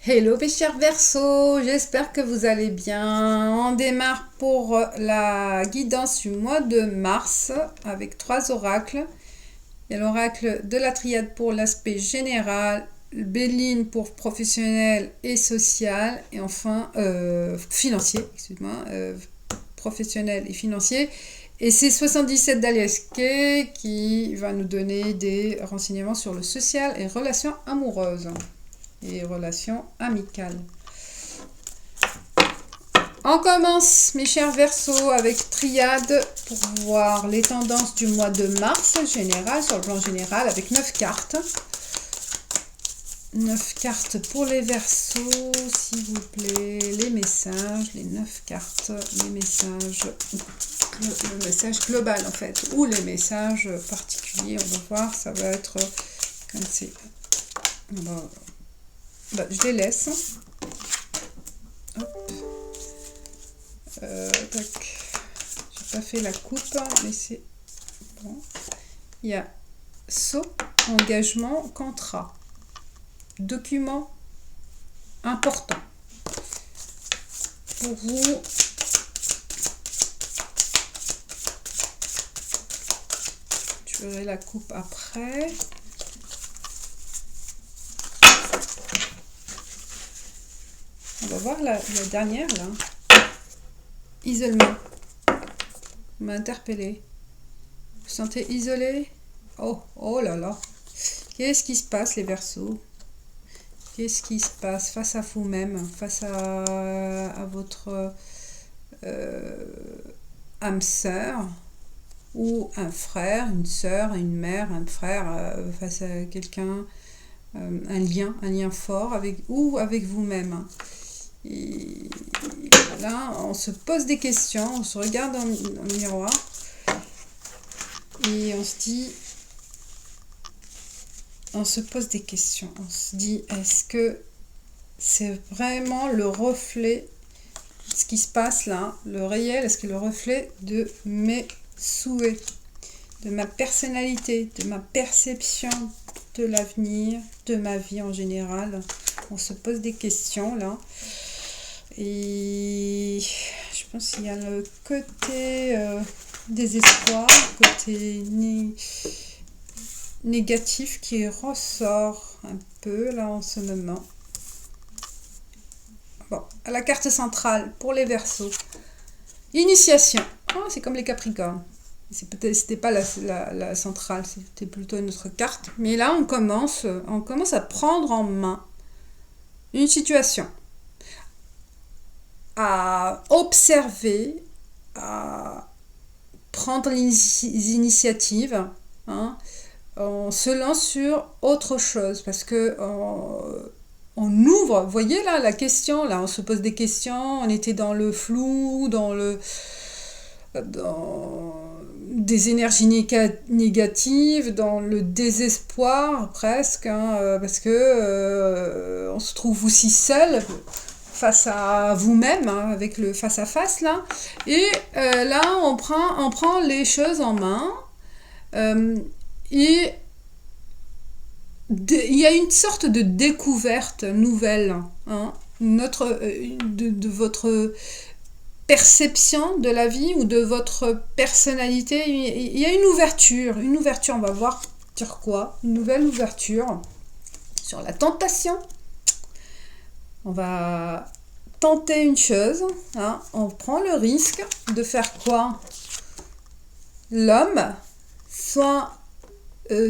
Hello mes chers Verseaux, j'espère que vous allez bien. On démarre pour la guidance du mois de mars avec 3 oracles. Il y a l'oracle de la triade pour l'aspect général, Béline pour professionnel et social, et enfin financier, excuse-moi, professionnel et financier. Et c'est 77 d'Aliesque qui va nous donner des renseignements sur le social et relations amoureuses et relations amicales. On commence, mes chers Verseaux, avec Triade pour voir les tendances du mois de mars général, sur le plan général, avec 9 cartes. 9 cartes pour les Verseaux, s'il vous plaît. Les messages, les 9 cartes, les messages, le message global en fait, ou les messages particuliers, on va voir, ça va être comme c'est. Je les laisse. Hop. J'ai pas fait la coupe, mais c'est bon. Il y a saut, engagement, contrat, document important. Pour vous, je verrai la coupe après. On va voir la dernière là. Isolement. Vous m'interpellez. Vous vous sentez isolé? Oh là là. Qu'est-ce qui se passe les Verseaux? Qu'est-ce qui se passe face à vous-même, face à votre âme sœur ou un frère, une sœur, une mère, un frère, face à quelqu'un, un lien fort avec vous-même. Et là, on se pose des questions, on se regarde dans le miroir et on se pose des questions. On se dit, est-ce que c'est vraiment le reflet de ce qui se passe là, le réel, est-ce que le reflet de mes souhaits, de ma personnalité, de ma perception de l'avenir, de ma vie en général? On se pose des questions là. Et je pense qu'il y a le côté désespoir, le côté négatif qui ressort un peu là en ce moment. Bon, à la carte centrale pour les Verseaux. Initiation. Oh, c'est comme les Capricornes. C'était pas la centrale, c'était plutôt une autre carte. Mais là, on commence à prendre en main une situation, à observer, à prendre les initiatives, hein. On se lance sur autre chose parce que on ouvre, vous voyez là la question, là on se pose des questions, on était dans le flou, dans des énergies négatives, dans le désespoir presque, hein, parce que on se trouve aussi seul face à vous-même, hein, avec le face à face là, et là on prend les choses en main, et il y a une sorte de découverte nouvelle, hein, de votre perception de la vie ou de votre personnalité. Il y a une ouverture, on va voir sur quoi, une nouvelle ouverture sur la tentation. On va tenter une chose, hein, on prend le risque de faire quoi? L'homme, soit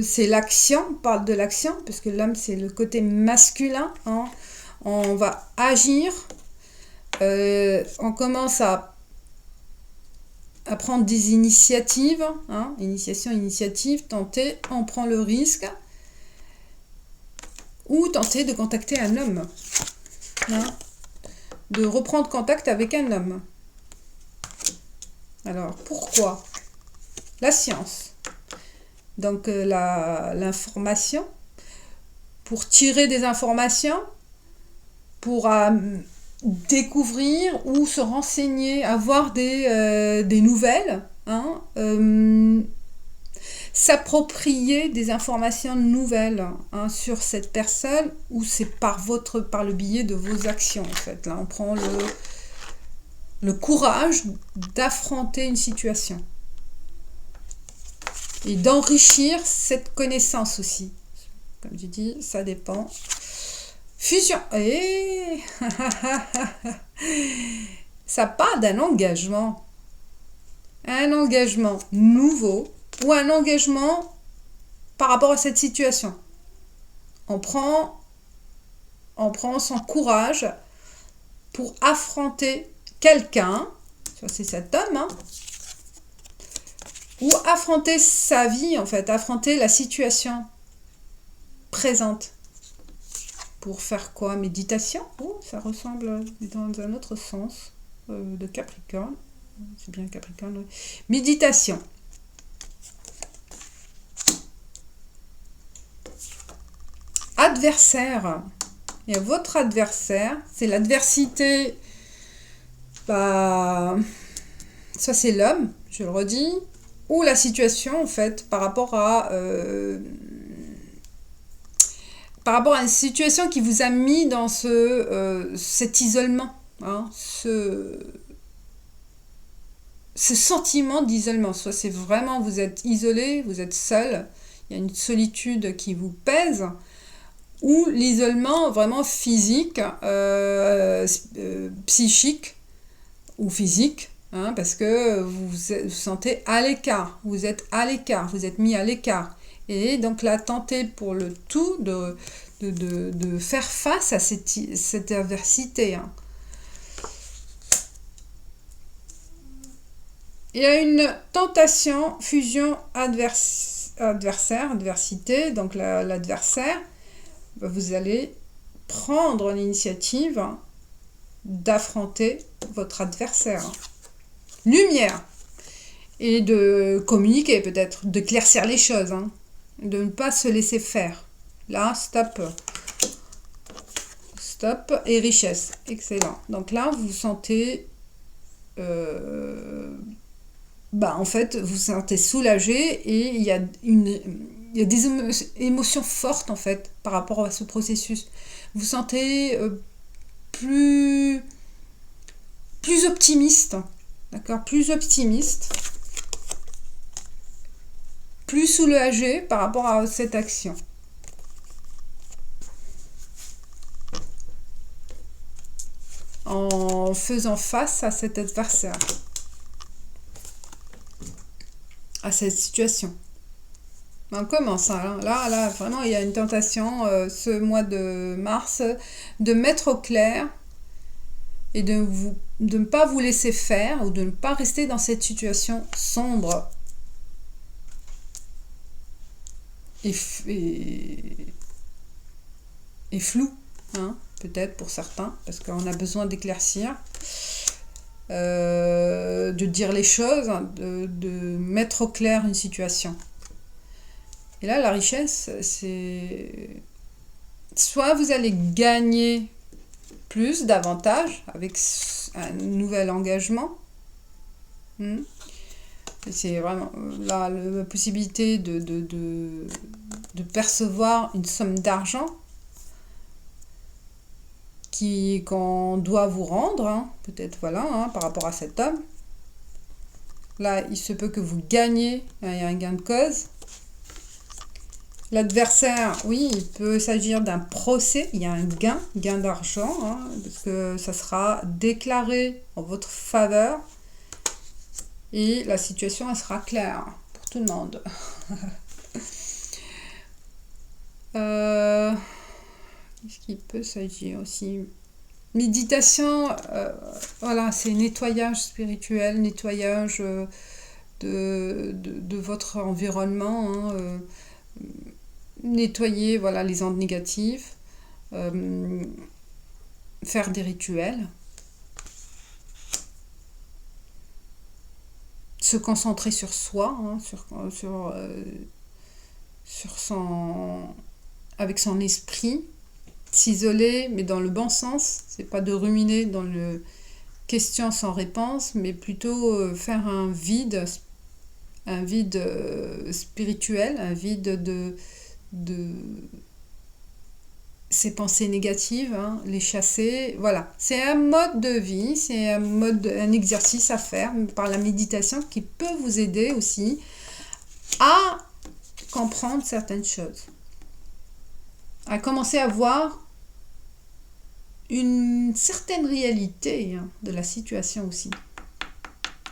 c'est l'action, on parle de l'action, parce que l'homme c'est le côté masculin, hein. On va agir, on commence à prendre des initiatives, hein, initiative, tenter, on prend le risque, ou tenter de contacter un homme, hein, de reprendre contact avec un homme. Alors, pourquoi? La science. Donc, l'information, pour tirer des informations, pour découvrir ou se renseigner, avoir des nouvelles, hein. s'approprier des informations nouvelles hein, sur cette personne, ou c'est par le biais de vos actions en fait. Là, on prend le courage d'affronter une situation et d'enrichir cette connaissance aussi. Comme je dis, ça dépend. Fusion. Et ça part d'un engagement. Un engagement nouveau ou un engagement par rapport à cette situation. On prend son courage pour affronter quelqu'un, ça c'est cet homme, hein, ou affronter sa vie en fait, affronter la situation présente. Pour faire quoi? Méditation? Oh, ça ressemble dans un autre sens de Capricorne. C'est bien Capricorne. Oui. Méditation. Adversaire. Et votre adversaire, c'est l'adversité. Bah, ça c'est l'homme, je le redis, ou la situation en fait par rapport à une situation qui vous a mis dans cet isolement, hein, ce sentiment d'isolement. Soit c'est vraiment vous êtes isolé, vous êtes seul, il y a une solitude qui vous pèse, ou l'isolement vraiment physique, psychique ou physique, hein, parce que vous vous sentez à l'écart, vous êtes mis à l'écart. Et donc là, tentez pour le tout de faire face à cette adversité. Hein. Il y a une tentation, fusion, adversité. Donc l'adversaire, vous allez prendre l'initiative d'affronter votre adversaire. Lumière. Et de communiquer peut-être, de claircir les choses. Hein. De ne pas se laisser faire. Là, stop. Stop et richesse. Excellent. Donc là, vous vous sentez... en fait, vous vous sentez soulagé et il y a des émotions fortes, en fait, par rapport à ce processus. Vous vous sentez plus optimiste. D'accord? Plus optimiste. Plus soulagé par rapport à cette action. En faisant face à cet adversaire, à cette situation. On commence, hein. Là, vraiment, il y a une tentation, ce mois de mars, de mettre au clair et de ne pas vous laisser faire ou de ne pas rester dans cette situation sombre et flou, hein, peut-être pour certains, parce qu'on a besoin d'éclaircir, de dire les choses, de mettre au clair une situation. Et là, la richesse, c'est... Soit vous allez gagner davantage, avec un nouvel engagement. C'est vraiment là la possibilité de percevoir une somme d'argent qu'on doit vous rendre, hein, peut-être hein, par rapport à cet homme. Là, il se peut que vous gagnez, hein, il y a un gain de cause. L'adversaire, oui, il peut s'agir d'un procès, il y a un gain d'argent, hein, parce que ça sera déclaré en votre faveur et la situation elle sera claire pour tout le monde. Qu'est-ce qu'il peut s'agir aussi? Méditation, voilà, c'est nettoyage spirituel, nettoyage de votre environnement, hein, nettoyer voilà, les ondes négatives, faire des rituels, se concentrer sur soi, hein, avec son esprit, s'isoler, mais dans le bon sens, c'est pas de ruminer dans le question sans réponse, mais plutôt faire un vide un vide spirituel, un vide de ces pensées négatives, hein, les chasser. Voilà, c'est un mode de vie, c'est un exercice à faire par la méditation qui peut vous aider aussi à comprendre certaines choses, à commencer à voir une certaine réalité, hein, de la situation aussi.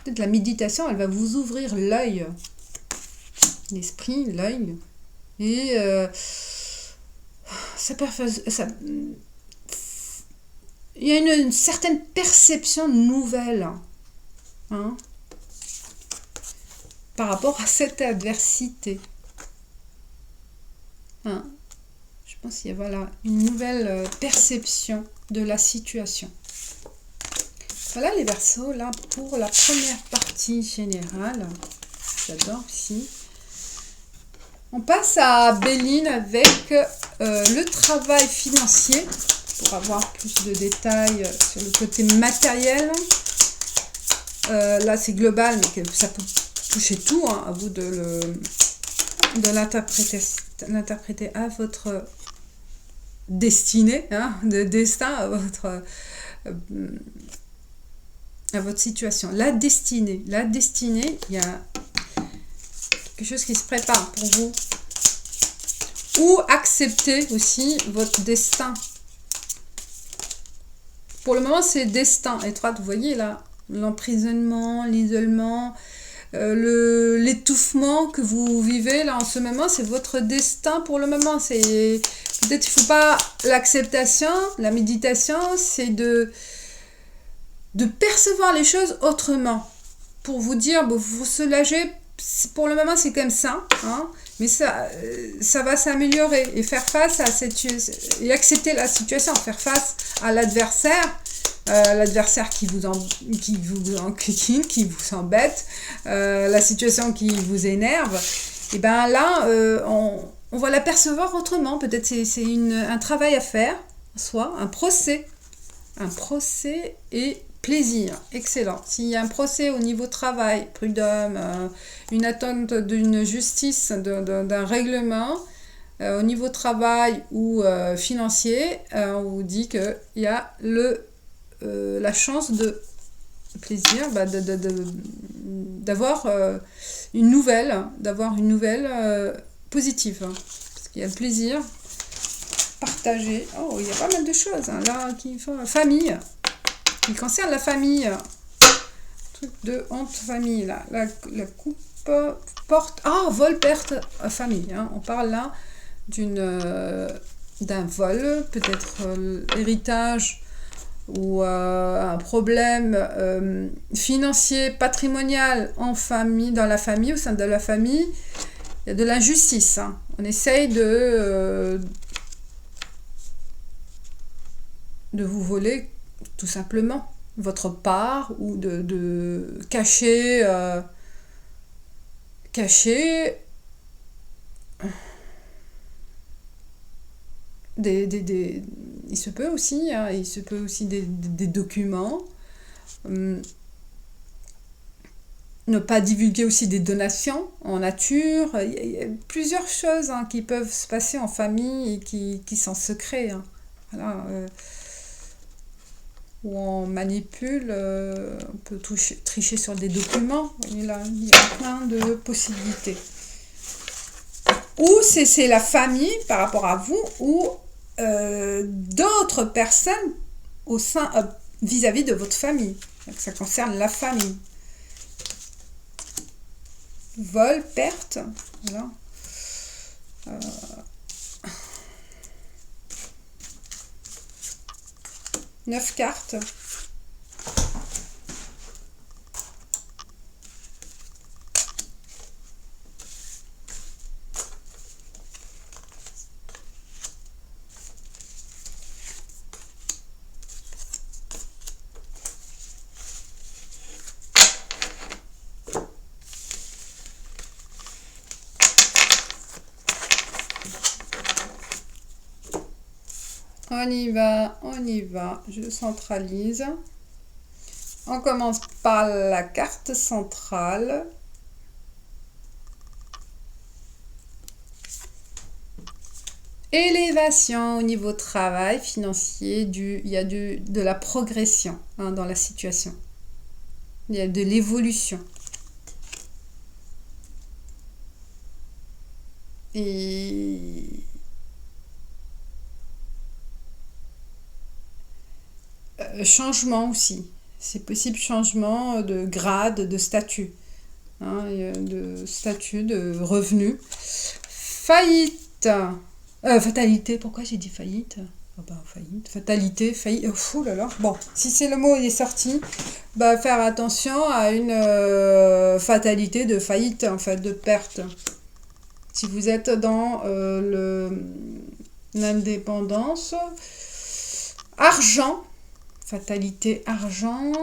Peut-être la méditation, elle va vous ouvrir l'œil, l'esprit, l'œil, et il y a une certaine perception nouvelle, hein, par rapport à cette adversité. Hein. Je pense qu'il y a voilà, une nouvelle perception de la situation. Voilà les Verseaux, là, pour la première partie générale. J'adore aussi. On passe à Béline avec le travail financier, pour avoir plus de détails sur le côté matériel. Là, c'est global, mais ça peut toucher tout, hein, à vous de l'interpréter à votre destinée, hein, de destin, à votre situation. La destinée, il y a quelque chose qui se prépare pour vous. Ou accepter aussi votre destin. Pour le moment, c'est destin étroit. Vous voyez là, l'emprisonnement, l'isolement, l'étouffement que vous vivez là en ce moment, c'est votre destin pour le moment. C'est peut-être il faut pas l'acceptation, la méditation, c'est de percevoir les choses autrement, pour vous dire, bon, vous soulager. Pour le moment, c'est comme ça, hein, mais ça va s'améliorer et faire face à et accepter la situation, faire face à l'adversaire, qui vous enquiquine, qui vous embête, la situation qui vous énerve. Et ben là, on va l'apercevoir autrement. Peut-être c'est un travail à faire, soit un procès et plaisir, excellent. S'il y a un procès au niveau travail, prud'homme, une attente d'une justice, d'un règlement, au niveau travail ou financier, on vous dit qu'il y a la chance de plaisir, d'avoir une nouvelle, positive. Parce qu'il y a le plaisir partagé. Oh, il y a pas mal de choses, hein, là qui font famille. Il concerne la famille, truc de honte famille, là, la coupe porte, vol, perte, famille, hein. On parle là d'un vol, peut-être héritage ou un problème financier, patrimonial en famille, dans la famille, au sein de la famille. Il y a de l'injustice, hein. On essaye de vous voler tout simplement votre part, ou de cacher il se peut aussi, hein, des documents, ne pas divulguer aussi des donations en nature. Il y a plusieurs choses, hein, qui peuvent se passer en famille et qui sont secrets, hein. Voilà, où on manipule, on peut tricher sur des documents. Et là, il y a plein de possibilités. Ou c'est la famille par rapport à vous, ou d'autres personnes au sein, vis-à-vis de votre famille. Donc, ça concerne la famille. Vol, perte, voilà. 9 cartes. On y va. Je centralise. On commence par la carte centrale. Élévation au niveau travail financier, il y a de la progression hein, dans la situation. Il y a de l'évolution. Et changement aussi. C'est possible changement de grade, de statut. Hein, de statut, de revenu. Faillite. Fatalité, pourquoi j'ai dit faillite? Oh bah, faillite, fatalité, faillite. Oh là là. Bon, si c'est le mot il est sorti, bah faire attention à une fatalité de faillite, en fait, de perte. Si vous êtes dans l'indépendance, argent, fatalité, argent.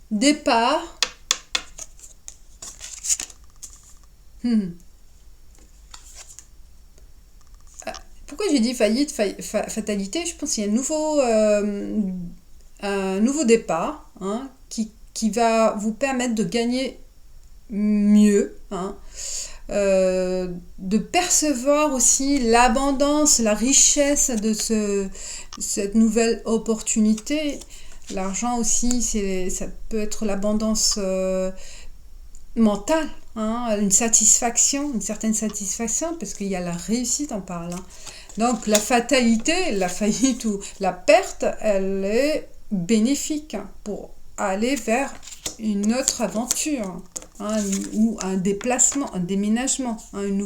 Départ. Pourquoi j'ai dit faillite, fatalité? Je pense qu'il y a un nouveau départ hein, qui va vous permettre de gagner mieux, hein, de percevoir aussi l'abondance, la richesse de cette nouvelle opportunité. L'argent aussi, ça peut être l'abondance mentale, hein, une satisfaction, une certaine satisfaction, parce qu'il y a la réussite en parlant. Donc la fatalité, la faillite ou la perte, elle est bénéfique pour aller vers une autre aventure, hein, ou un déplacement, un déménagement, hein, une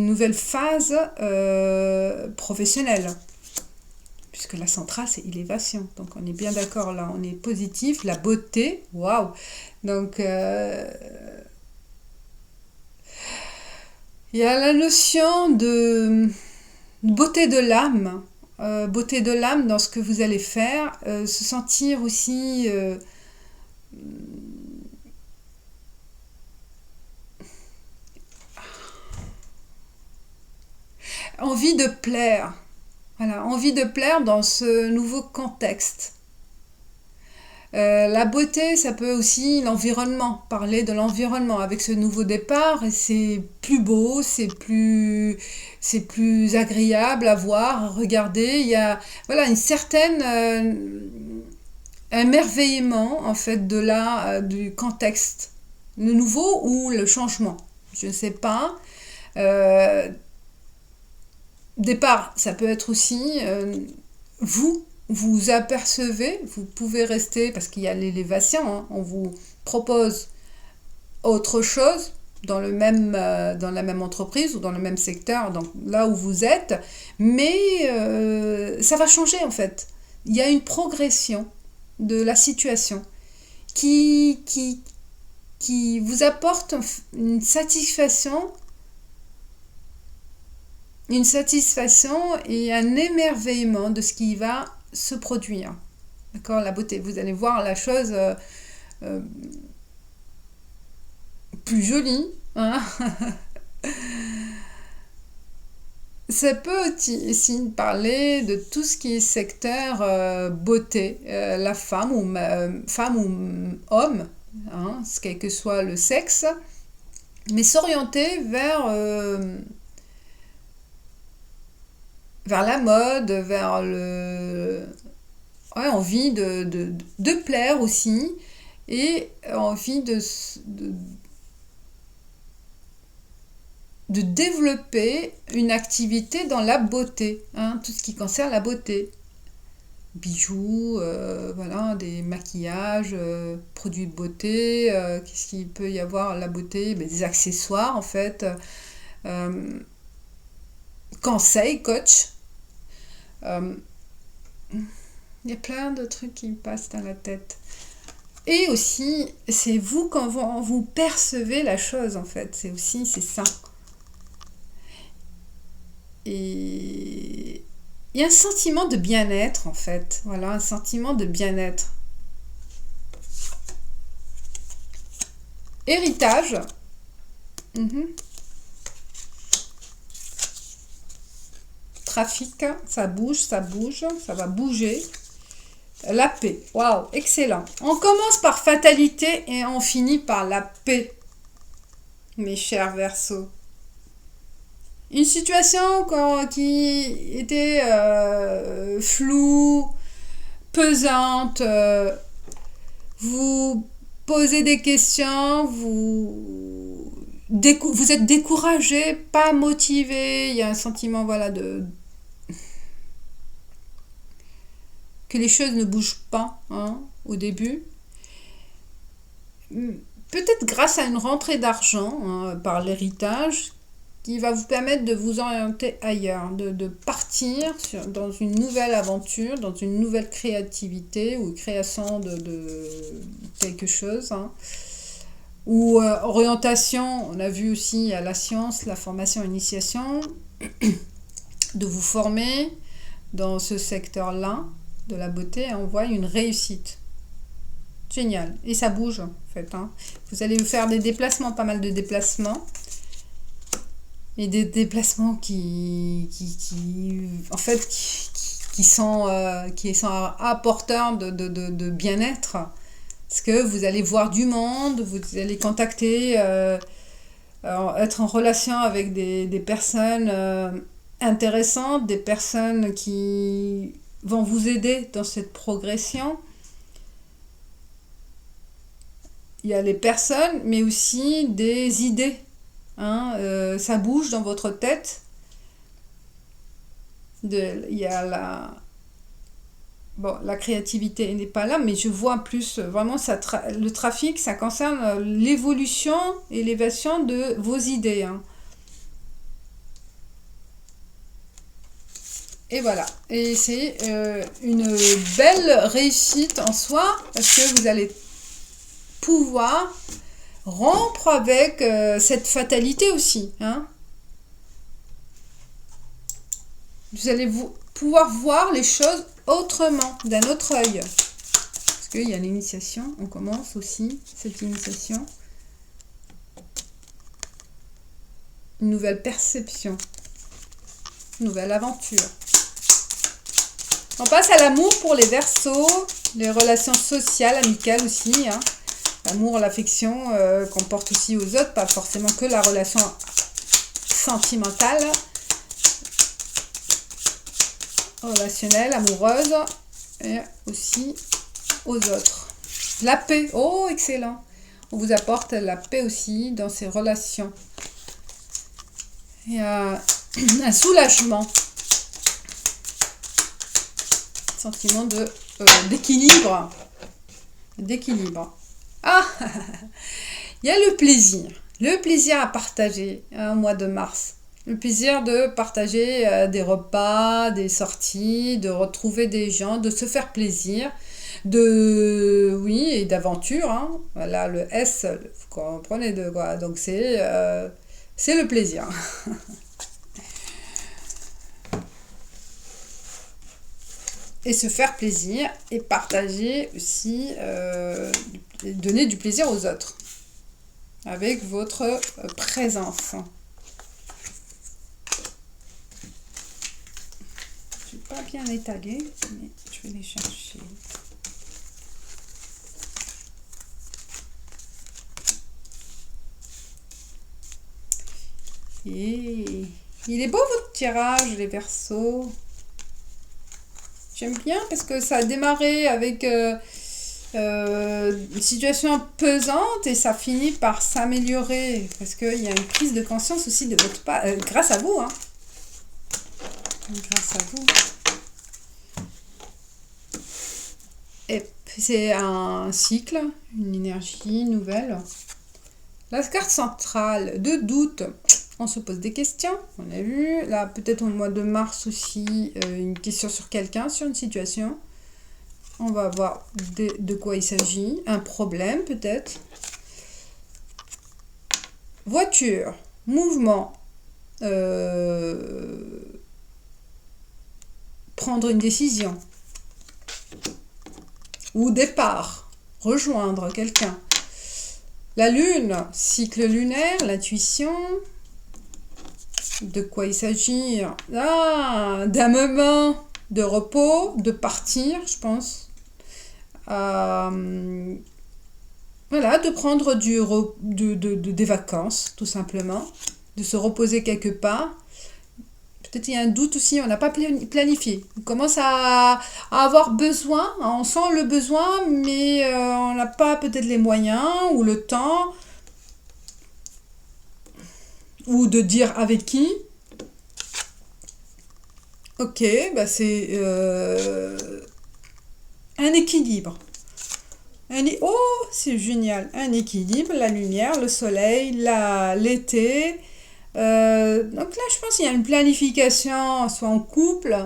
nouvelle phase professionnelle. Puisque la centrale, c'est élévation. Donc, on est bien d'accord là. On est positif. La beauté, waouh. Donc, il y a la notion de beauté de l'âme. Beauté de l'âme dans ce que vous allez faire. Se sentir aussi... envie de plaire. Voilà, envie de plaire dans ce nouveau contexte. La beauté, ça peut aussi l'environnement, parler de l'environnement avec ce nouveau départ, et c'est plus beau, c'est plus agréable à voir, à regarder. Il y a voilà une certaine émerveillement en fait du contexte, le nouveau ou le changement, je ne sais pas. Départ, ça peut être aussi vous apercevez, vous pouvez rester, parce qu'il y a l'élévation, hein, on vous propose autre chose dans la même entreprise ou dans le même secteur, donc là où vous êtes, mais ça va changer en fait. Il y a une progression de la situation qui vous apporte une satisfaction et un émerveillement de ce qui va se produire. D'accord, la beauté. Vous allez voir la chose plus jolie. Hein. Ça peut aussi parler de tout ce qui est secteur beauté. La femme ou homme, hein, quel que soit le sexe, mais s'orienter vers la mode, vers envie de plaire aussi, et envie de développer une activité dans la beauté, hein, tout ce qui concerne la beauté. Bijoux, voilà, des maquillages, produits de beauté, qu'est-ce qu'il peut y avoir la beauté? Des accessoires en fait, conseils, coach. Il y a plein de trucs qui me passent dans la tête. Et aussi, c'est vous quand vous percevez la chose, en fait. C'est ça. Et il y a un sentiment de bien-être, en fait. Voilà, un sentiment de bien-être. Héritage. Trafic, ça bouge, ça va bouger. La paix. Waouh, excellent. On commence par fatalité et on finit par la paix, mes chers Verseaux. Une situation qui était floue, pesante, vous posez des questions, vous êtes découragé, pas motivé, il y a un sentiment voilà que les choses ne bougent pas au début. Peut-être grâce à une rentrée d'argent par l'héritage qui va vous permettre de vous orienter ailleurs, de partir dans une nouvelle aventure, dans une nouvelle créativité ou création de quelque chose. Ou orientation, on a vu aussi à la science, la formation, l'initiation, de vous former dans ce secteur-là de la beauté, on voit une réussite. Génial. Et ça bouge en fait. Vous allez faire des déplacements, pas mal de déplacements. Et des déplacements qui sont apporteurs de bien-être. Parce que vous allez voir du monde, vous allez contacter, être en relation avec des personnes intéressantes, des personnes qui vont vous aider dans cette progression. Il y a les personnes, mais aussi des idées. Ça bouge dans votre tête. Il y a la créativité n'est pas là, mais je vois plus vraiment le trafic, ça concerne l'évolution et l'élévation de vos idées. Et voilà. Et c'est une belle réussite en soi, parce que vous allez pouvoir rompre avec cette fatalité aussi. Vous allez pouvoir voir les choses autrement, d'un autre œil. Parce qu'il y a l'initiation, on commence aussi cette initiation. Une nouvelle perception, une nouvelle aventure. On passe à l'amour pour les Verseaux, les relations sociales, amicales aussi. L'amour, l'affection qu'on porte aussi aux autres, pas forcément que la relation sentimentale, relationnelle, amoureuse, et aussi aux autres. La paix, oh excellent. On vous apporte la paix aussi dans ces relations. Et un soulagement. Sentiment d'équilibre. D'équilibre. Ah, il y a le plaisir à partager au mois de mars. Le plaisir de partager des repas, des sorties, de retrouver des gens, de se faire plaisir, et d'aventure. Voilà, le S, vous comprenez de quoi. Donc c'est le plaisir. Et se faire plaisir et partager aussi, donner du plaisir aux autres avec votre présence. Je ne vais pas bien étaler, mais je vais les chercher. Et il est beau votre tirage, les Verseaux. J'aime bien parce que ça a démarré avec une situation pesante et ça finit par s'améliorer parce qu'il y a une prise de conscience aussi de votre part, grâce à vous. Grâce à vous. Et c'est un cycle, une énergie nouvelle. La carte centrale de doute. On se pose des questions, on a vu. Là, peut-être au mois de mars aussi, une question sur quelqu'un, sur une situation. On va voir de quoi il s'agit. Un problème, peut-être. Voiture, mouvement. Prendre une décision. Ou départ. Rejoindre quelqu'un. La lune, cycle lunaire, l'intuition. De quoi il s'agit? D'un moment de repos, de partir, je pense. voilà, de prendre des vacances, tout simplement, de se reposer quelque part. Peut-être il y a un doute aussi, on n'a pas planifié. On commence à avoir besoin, on sent le besoin, mais on n'a pas peut-être les moyens ou le temps, ou de dire avec qui. Ok, bah c'est un équilibre. Oh, c'est génial. Un équilibre, la lumière, le soleil, l'été. Donc là, je pense qu'il y a une planification, soit en couple,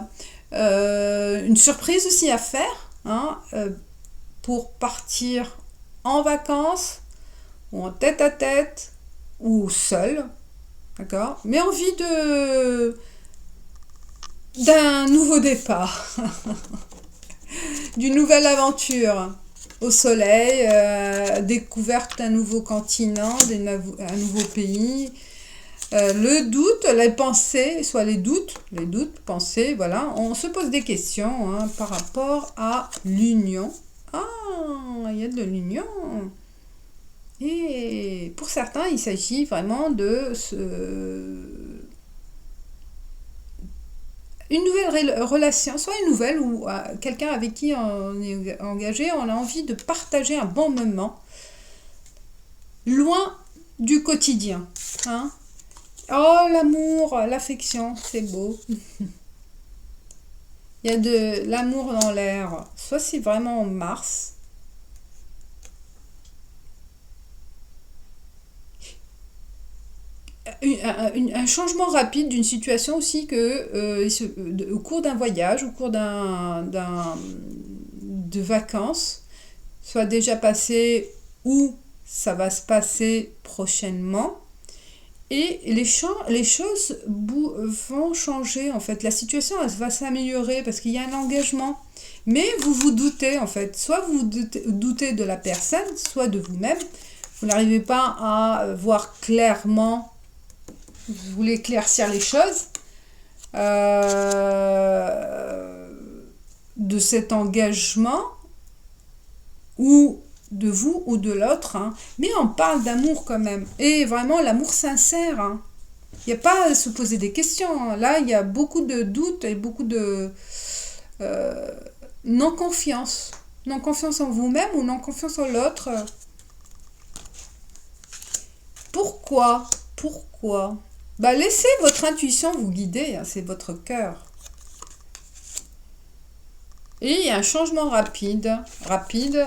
une surprise aussi à faire, hein, pour partir en vacances, ou en tête-à-tête, ou seul, d'accord? Mais envie d'un nouveau départ, d'une nouvelle aventure au soleil, découverte d'un nouveau continent, un nouveau pays. Le doute, les pensées, soit les doutes, pensées, voilà, on se pose des questions, hein, par rapport à l'union. Ah, il y a de l'union. Et pour certains, il s'agit vraiment une nouvelle relation, soit une nouvelle ou quelqu'un avec qui on est engagé, on a envie de partager un bon moment, loin du quotidien, hein. Oh, l'amour, l'affection, c'est beau. Il y a de l'amour dans l'air. Soit c'est vraiment en Mars. Un changement rapide d'une situation aussi que au cours d'un voyage, au cours de vacances, soit déjà passé ou ça va se passer prochainement. Et les choses vont changer, en fait. La situation, elle va s'améliorer parce qu'il y a un engagement. Mais vous vous doutez, en fait. Soit vous doutez de la personne, soit de vous-même. Vous n'arrivez pas à voir clairement. Vous voulez éclaircir les choses. De cet engagement. Ou de vous ou de l'autre, hein. Mais on parle d'amour quand même, et vraiment l'amour sincère, hein. Il n'y a pas à se poser des questions, hein. Là il y a beaucoup de doutes et beaucoup de non-confiance en vous-même ou non-confiance en l'autre. Pourquoi bah laissez votre intuition vous guider, hein. C'est votre cœur. Et il y a un changement rapide,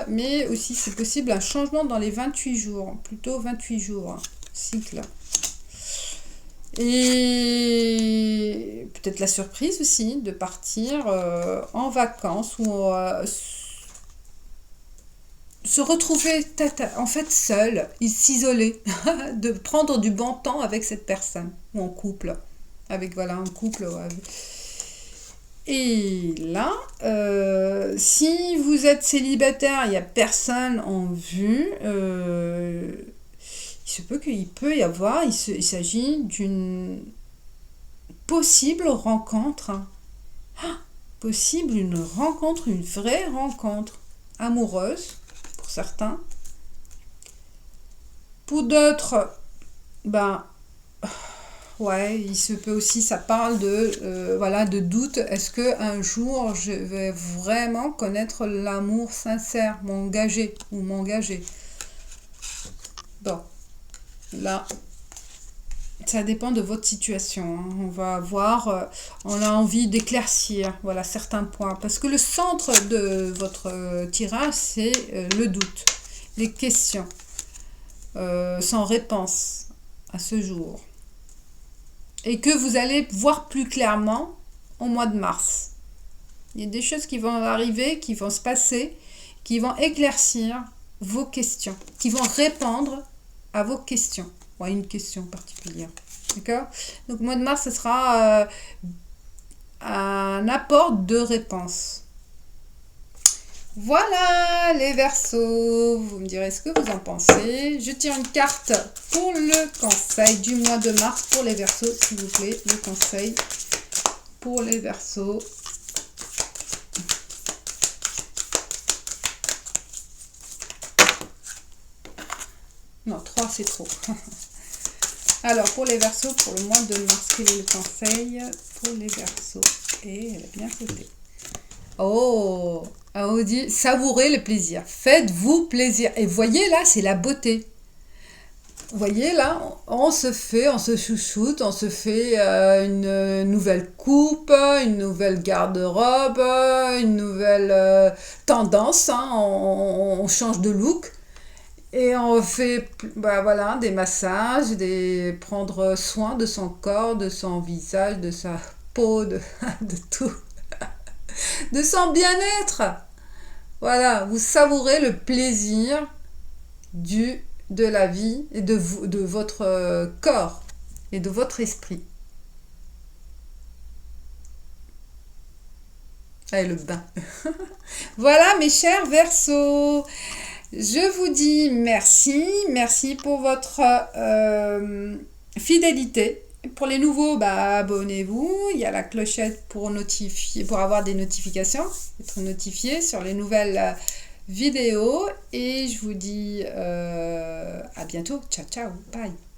mais aussi c'est possible un changement dans les 28 jours, plutôt 28 jours, cycle. Et peut-être la surprise aussi de partir en vacances ou se retrouver en fait seul, s'isoler, de prendre du bon temps avec cette personne, ou en couple, un couple. Et là, si vous êtes célibataire, il n'y a personne en vue, il se peut qu'il peut y avoir, il s'agit d'une possible rencontre, une vraie rencontre amoureuse pour certains. Pour d'autres, ouais, il se peut aussi, ça parle de doute. Est-ce que un jour je vais vraiment connaître l'amour sincère, m'engager ou m'engager? Bon, là, ça dépend de votre situation, hein. On va voir, on a envie d'éclaircir, voilà, certains points. Parce que le centre de votre tirage, c'est le doute, les questions, sans réponse à ce jour. Et que vous allez voir plus clairement au mois de mars. Il y a des choses qui vont arriver, qui vont se passer, qui vont éclaircir vos questions, qui vont répondre à vos questions, ou à une question particulière. D'accord? Donc, au mois de mars, ce sera un apport de réponses. Voilà les Verseaux, vous me direz ce que vous en pensez. Je tire une carte pour le conseil du mois de mars pour les Verseaux, s'il vous plaît. Le conseil pour les Verseaux. c'est trop. Alors, pour les Verseaux, pour le mois de mars, quel est le conseil pour les Verseaux? Et elle a bien sauté. Oh, on dit savourez le plaisir. Faites-vous plaisir. Et voyez là, c'est la beauté. Vous voyez là, on se chouchoute, on se fait une nouvelle coupe, une nouvelle garde-robe, une nouvelle tendance, hein, on change de look et on fait voilà, des massages, prendre soin de son corps, de son visage, de sa peau, de tout, de son bien-être. Voilà, vous savourez le plaisir de la vie et de votre corps et de votre esprit. Allez, le bain. Voilà, mes chers Verseaux. Je vous dis merci pour votre fidélité. Pour les nouveaux, abonnez-vous. Il y a la clochette pour avoir des notifications, être notifié sur les nouvelles vidéos. Et je vous dis à bientôt. Ciao, ciao, bye.